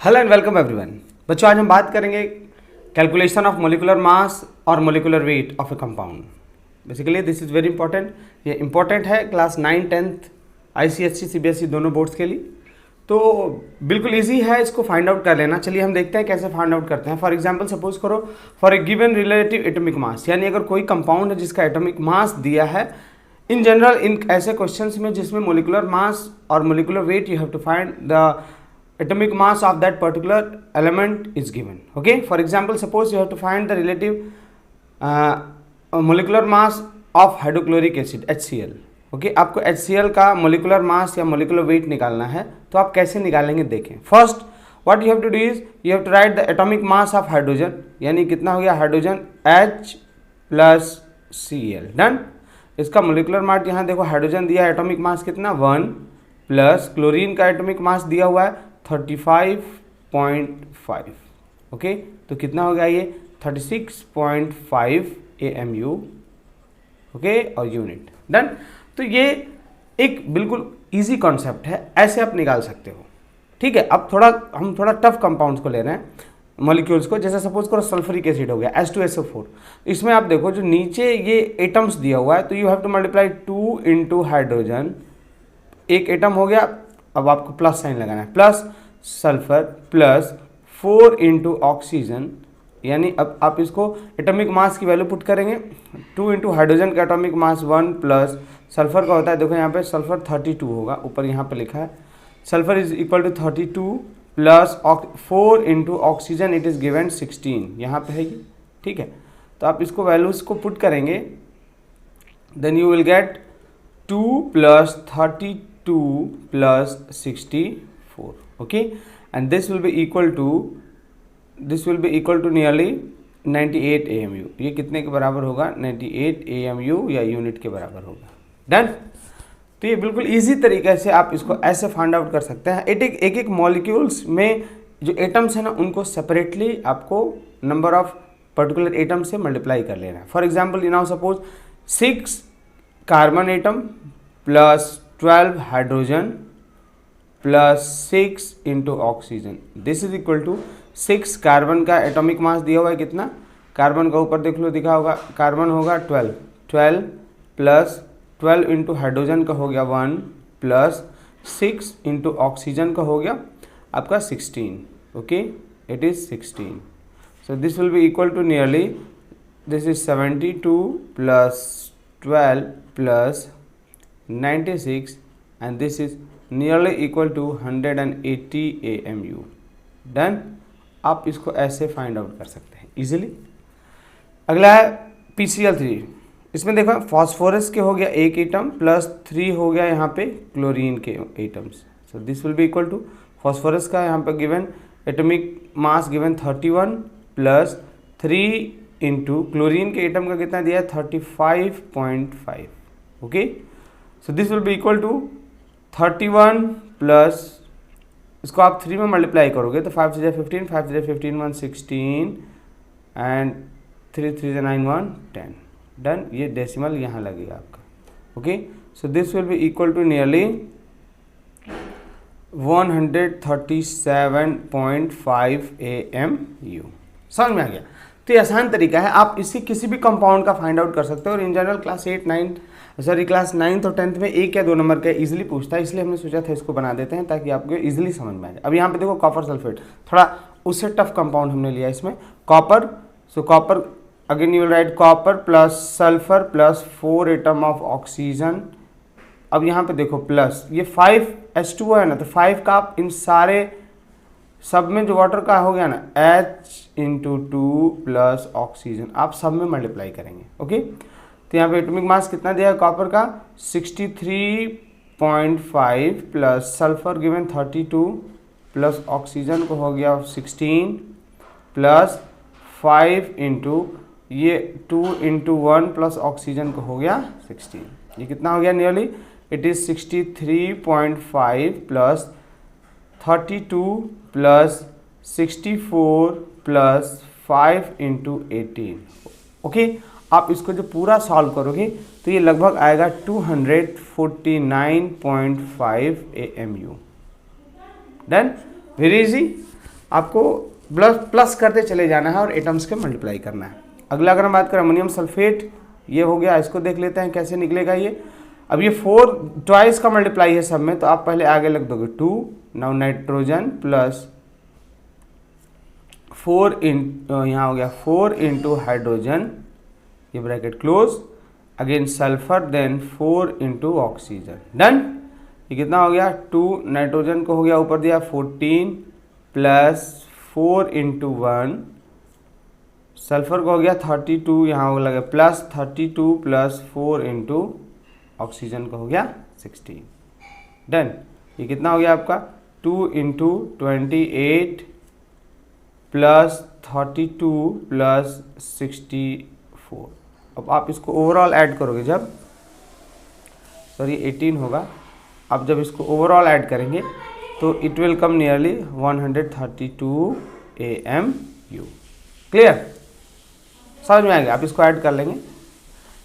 Hello and welcome everyone. बच्चों, आज हम बात करेंगे कैलकुलेशन ऑफ मोलिकुलर मास और molecular weight of A compound. Basically this is very important. ये इंपॉर्टेंट है क्लास 9, 10th ICSE CBSE दोनों बोर्ड्स के लिए। तो बिल्कुल इजी है, इसको फाइंड आउट कर लेना। चलिए हम देखते हैं कैसे फाइंड आउट करते हैं। फॉर एग्जांपल सपोज करो for a given relative atomic mass, यानी अगर कोई कंपाउंड है जिसका एटॉमिक मास दिया है। इन जनरल इन ऐसे क्वेश्चंस में जिसमें मोलिकुलर मास और molecular weight, you have to find the atomic mass of that particular element is given. Okay, for example suppose you have to find the relative molecular mass of hydrochloric acid HCl. Okay, आपको HCl का molecular mass या molecular weight निकालना है। तो आप कैसे निकालेंगे देखें। First what you have to do is you have to write the atomic mass of hydrogen, यानी कितना हो गया hydrogen H plus Cl। Done. इसका मोलिकुलर मास यहाँ देखो, हाइड्रोजन दिया है एटॉमिक मास कितना 1 प्लस क्लोरीन का एटॉमिक मास दिया हुआ है 35.5। ओके, तो कितना हो गया ये 36.5 AMU। ओके, और यूनिट। डन। तो ये एक बिल्कुल इजी कॉन्सेप्ट है, ऐसे आप निकाल सकते हो। ठीक है, अब हम थोड़ा टफ कंपाउंड्स को ले रहे हैं, मॉलिक्यूल्स को। जैसे सपोज करो सल्फ्यूरिक एसिड हो गया H2SO4। इसमें आप देखो जो नीचे ये एटम्स दिया हुआ है, तो you have to multiply 2 into hydrogen. एक एटम हो गया, अब आपको प्लस साइन लगाना है, plus sulphur plus 4 into oxygen, यानी अब आप इसको एटॉमिक मास की वैल्यू पुट करेंगे। 2 इंटू हाइड्रोजन का एटॉमिक मास 1 प्लस सल्फर का होता है, देखो यहाँ पे सल्फर 32 होगा, ऊपर यहाँ पे लिखा है sulphur is equal to 32 plus 4 into oxygen it is given 16, यहाँ पे है ये। ठीक है, तो आप इसको वैल्यूज को पुट करेंगे, then you will get 2 plus 32 plus 64. Okay, and this will be equal to nearly 98 AMU। ये कितने के बराबर होगा 98 AMU या यूनिट के बराबर होगा। डन। तो ये बिल्कुल इजी तरीके से आप इसको ऐसे फाइंड आउट कर सकते हैं। एक एक मॉलिक्यूल्स में जो एटम्स है ना, उनको सेपरेटली आपको नंबर ऑफ पर्टिकुलर एटम से मल्टीप्लाई कर लेना है। For example now suppose 6 carbon atom plus 12 hydrogen plus 6 into oxygen, this is equal to 6 carbon का एटॉमिक मास दिया हुआ है कितना, कार्बन का ऊपर देख लो दिखा होगा, कार्बन होगा 12 प्लस 12 इंटू हाइड्रोजन का हो गया 1 प्लस 6 इंटू ऑक्सीजन का हो गया आपका 16। Okay, it is 16। So this will be equal to nearly, this is 72 plus 12 plus 96 and this is nearly equal to 180 AMU। Done. आप इसको ऐसे फाइंड आउट कर सकते हैं इजीली। अगला है PCl3। इसमें देखो फॉस्फोरस के हो गया एक एटम प्लस 3 हो गया यहाँ पे क्लोरीन के atoms. So this will be equal to phosphorus का यहाँ पे given atomic mass given 31 plus 3 into chlorine के एटम का कितना दिया है 35.5। Okay, so this will be equal to 31 plus, इसको आप 3 में मल्टीप्लाई करोगे तो 5 से 15, 5 से 15 1 16 एंड 3 3 से 9 1 10। डन। ये डेसिमल यहाँ लगेगा आपका। Okay, so this will be equal to nearly 137.5 AMU। समझ में आ गया? तो ये आसान तरीका है, आप इसी किसी भी कंपाउंड का फाइंड आउट कर सकते हो। और इन जनरल क्लास 9th और 10th में 1 या 2 नंबर का इजीली पूछता है, इसलिए हमने सोचा था इसको बना देते हैं ताकि आपको इजीली समझ में आ जाए। अब यहाँ पे देखो कॉपर सल्फेट, थोड़ा उससे टफ कंपाउंड हमने लिया इसमें copper. So copper again you will write copper plus sulphur plus 4 atom of oxygen. अब यहाँ पे देखो प्लस ये 5 H2O है ना, तो 5 का आप इन सारे सब में जो वाटर का हो गया ना H इंटू 2 प्लस ऑक्सीजन, आप सब में मल्टीप्लाई करेंगे। ओके, तो यहाँ पे एटॉमिक मास कितना दिया है कॉपर का 63.5 plus sulphur given 32 plus oxygen को हो गया 16 प्लस 5 इंटू ये 2 इंटू 1 प्लस ऑक्सीजन को हो गया 16। ये कितना हो गया nearly, it is 63.5 plus 32 plus 64 plus 5 into 18। Okay, आप इसको जो पूरा सॉल्व करोगे तो ये लगभग आएगा 249.5 AMU। Done, very easy. आपको प्लस करते चले जाना है और एटम्स के मल्टीप्लाई करना है। अगला अगर हम बात करें अमोनियम सल्फेट, ये हो गया, इसको देख लेते हैं कैसे निकलेगा ये। अब ये 4 ट्वाइस का मल्टीप्लाई है सब में, तो आप पहले आगे लग दोगे 2, नाउ नाइट्रोजन प्लस 4 यहाँ हो गया 4 इंटू हाइड्रोजन, ये bracket close, again sulphur, then 4 into oxygen. Done. ये कितना हो गया 2, नाइट्रोजन को हो गया ऊपर दिया 14 प्लस 4 इंटू 1, सल्फर को हो गया 32, यहाँ हो लगे प्लस 32 प्लस 4 इंटू ऑक्सीजन को हो गया 16। डन। ये कितना हो गया आपका 2 इंटू 28 प्लस 32 प्लस 64। अब आप इसको ओवरऑल ऐड करोगे जब, सॉरी 18 होगा, अब जब इसको ओवरऑल ऐड करेंगे तो it will come nearly 132 AMU। Clear, समझ में आ गया? आप इसको ऐड कर लेंगे।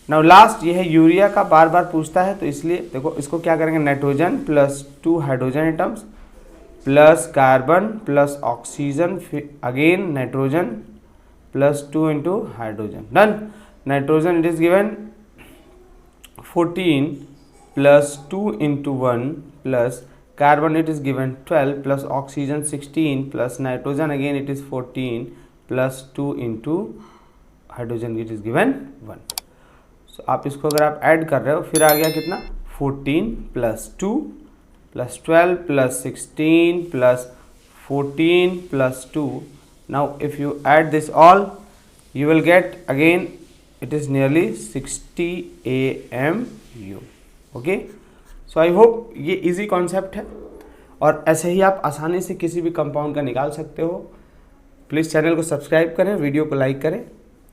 नाउ लास्ट ये है यूरिया का, बार बार पूछता है तो इसलिए देखो इसको क्या करेंगे, nitrogen plus 2 hydrogen atoms plus carbon plus oxygen, फिर again nitrogen plus 2 into hydrogen. Done. Nitrogen it is given 14 plus 2 into 1 plus carbon it is given 12 plus oxygen 16 plus nitrogen again it is 14 plus 2 into hydrogen it is given 1। So आप इसको अगर आप add कर रहे हो, फिर आ गया कितना 14 plus 2 plus 12 plus 16 plus 14 plus 2। Now if you add this all you will get again it is nearly 60 AMU। Okay, so I hope ये इजी कॉन्सेप्ट है और ऐसे ही आप आसानी से किसी भी कंपाउंड का निकाल सकते हो। प्लीज़ चैनल को सब्सक्राइब करें, वीडियो को लाइक करें।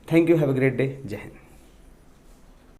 Thank you, have a great day, जय हिंद।